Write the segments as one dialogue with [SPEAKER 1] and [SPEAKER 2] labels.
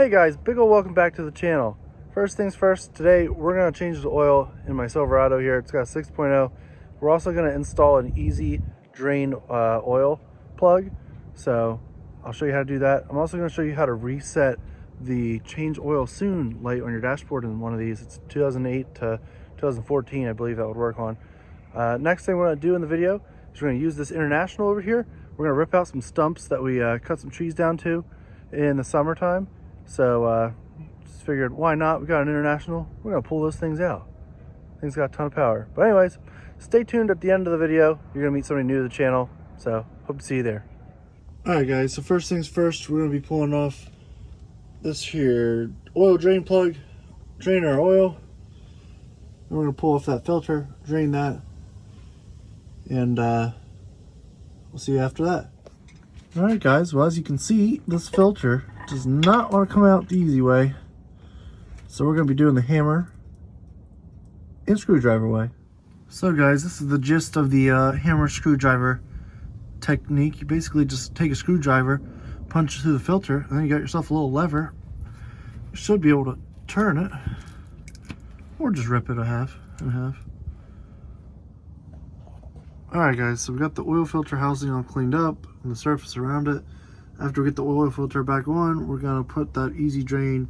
[SPEAKER 1] Hey guys, big ol' welcome back to the channel. First things first, today we're going to change the oil in my Silverado here. It's got a 6.0. We're also going to install an easy drain oil plug. So I'll show you how to do that. I'm also going to show you how to reset the change oil soon light on your dashboard in one of these. It's 2008 to 2014, I believe that would work on. Next thing we're going to do in the video is we're going to use this International over here. We're going to rip out some stumps that we cut some trees down to in the summertime. So just figured, why not? We got an International. We're gonna pull those things out. Things got a ton of power. But anyways, stay tuned at the end of the video. You're gonna meet somebody new to the channel. So hope to see you there. All right, guys. So first things first, we're gonna be pulling off this here oil drain plug, drain our oil. And we're gonna pull off that filter, drain that, and we'll see you after that. All right, guys. Well, as you can see, this filter does not want to come out the easy way, so we're going to be doing the hammer and screwdriver way. So guys, this is the gist of the hammer screwdriver technique. You basically just take a screwdriver, punch it through the filter, and then you got yourself a little lever. You should be able to turn it, or just rip it in half. Alright guys, so we got the oil filter housing all cleaned up and the surface around it. After we get the oil filter back on, we're going to put that easy drain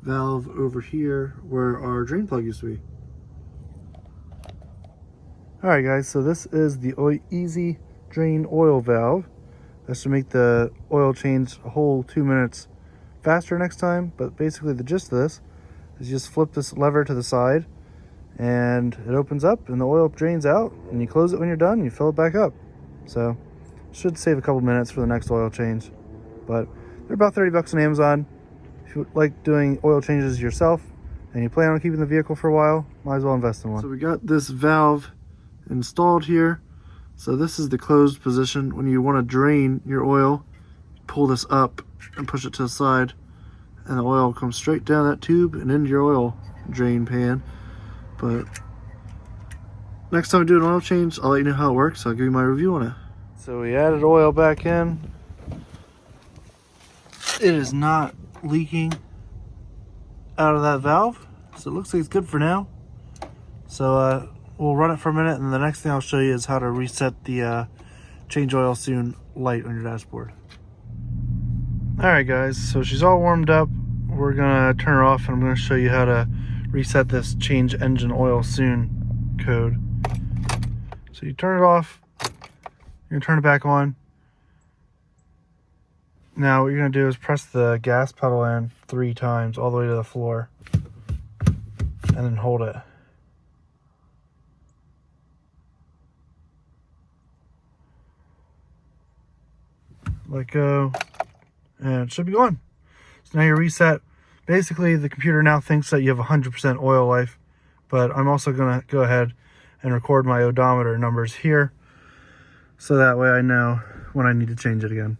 [SPEAKER 1] valve over here where our drain plug used to be. Alright guys, so this is the easy drain oil valve. That should make the oil change a whole 2 minutes faster next time. But basically the gist of this is you just flip this lever to the side and it opens up and the oil drains out, and you close it when you're done and you fill it back up. So should save a couple minutes for the next oil change. But they're about 30 bucks on Amazon. If you like doing oil changes yourself and you plan on keeping the vehicle for a while, might as well invest in one. So we got this valve installed here. So this is the closed position. When you want to drain your oil, pull this up and push it to the side, and the oil comes straight down that tube and into your oil drain pan. But next time I do an oil change, I'll let you know how it works. I'll give you my review on it. So we added oil back in. It is not leaking out of that valve, so it looks like it's good for now. So we'll run it for a minute, and the next thing I'll show you is how to reset the change oil soon light on your dashboard. Alright guys, so she's all warmed up. We're gonna turn her off and I'm gonna show you how to reset this change engine oil soon code. So you turn it off, you're gonna turn it back on. Now what you're going to do is press the gas pedal in 3 times all the way to the floor, and then hold it. Let go, and it should be going. So now you're reset. Basically the computer now thinks that you have 100% oil life, but I'm also going to go ahead and record my odometer numbers here, so that way I know when I need to change it again.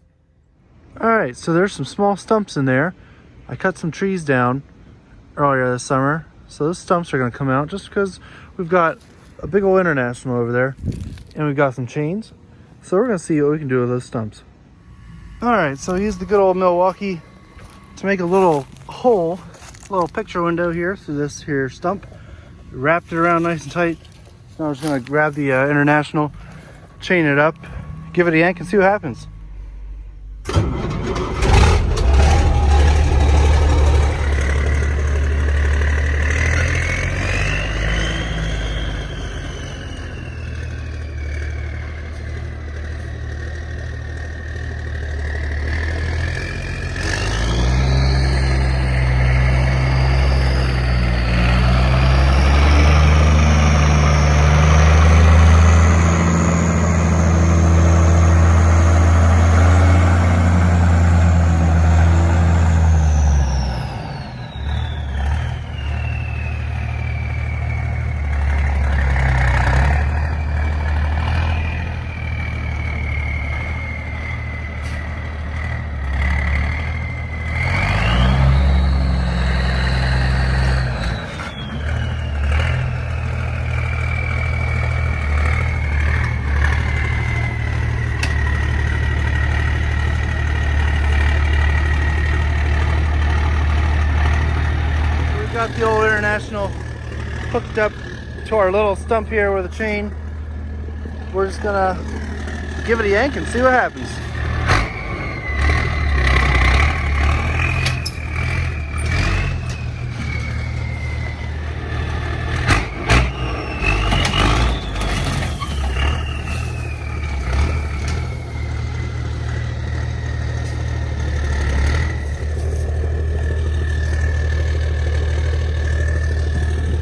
[SPEAKER 1] Alright, so there's some small stumps in there. I cut some trees down earlier this summer, so those stumps are going to come out just because we've got a big old International over there and we've got some chains. So we're going to see what we can do with those stumps. Alright, so I used the good old Milwaukee to make a little hole, a little picture window here through this here stump. Wrapped it around nice and tight. Now I'm just going to grab the International, chain it up, give it a yank and see what happens. hooked up to our little stump here with a chain. We're just gonna give it a yank and see what happens.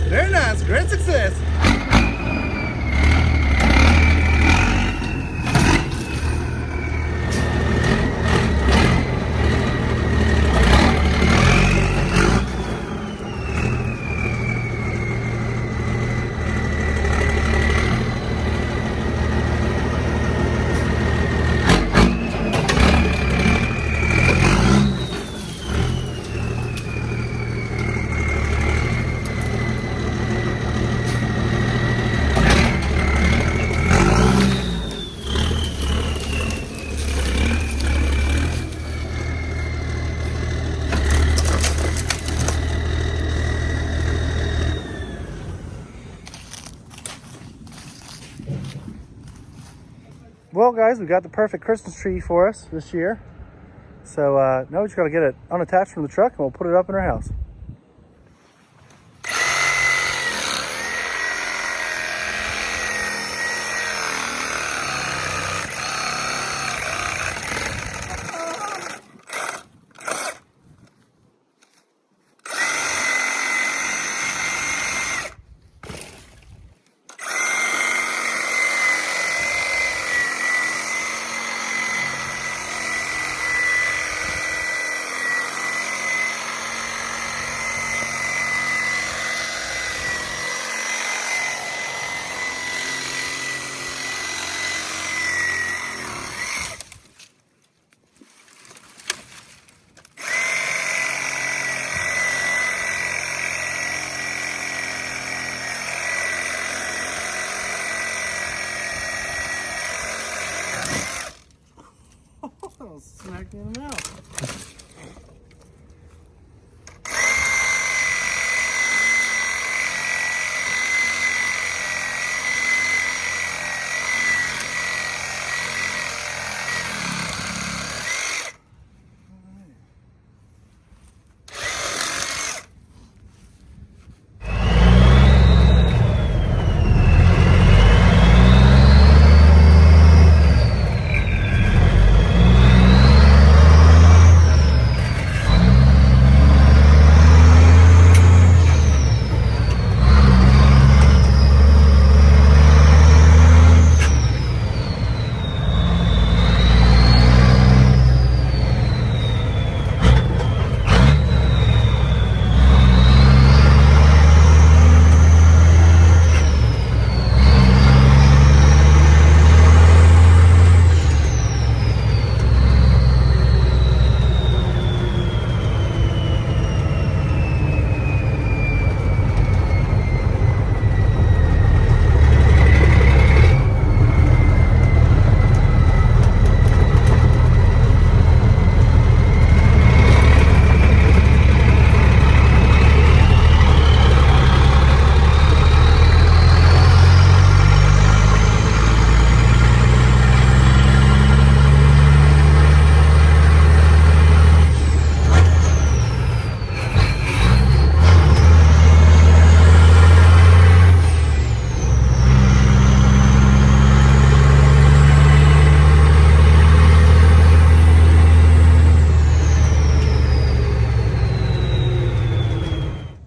[SPEAKER 2] Very nice, great success.
[SPEAKER 1] Well guys, we got the perfect Christmas tree for us this year. So now we just gotta get it unattached from the truck and we'll put it up in our house.
[SPEAKER 2] Smack me in the mouth.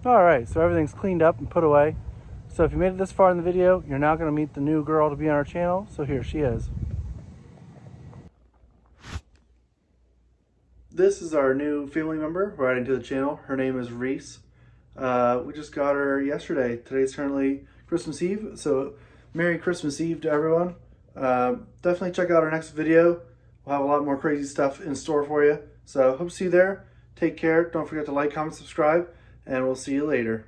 [SPEAKER 1] Alright, so everything's cleaned up and put away. So if you made it this far in the video, you're now going to meet the new girl to be on our channel. So here she is. This is our new family member we're adding to the channel. Her name is Reese. We just got her yesterday. Today's currently Christmas Eve, so Merry Christmas Eve to everyone. Definitely check out our next video. We'll have a lot more crazy stuff in store for you. So hope to see you there. Take care. Don't forget to like, comment, subscribe, and we'll see you later.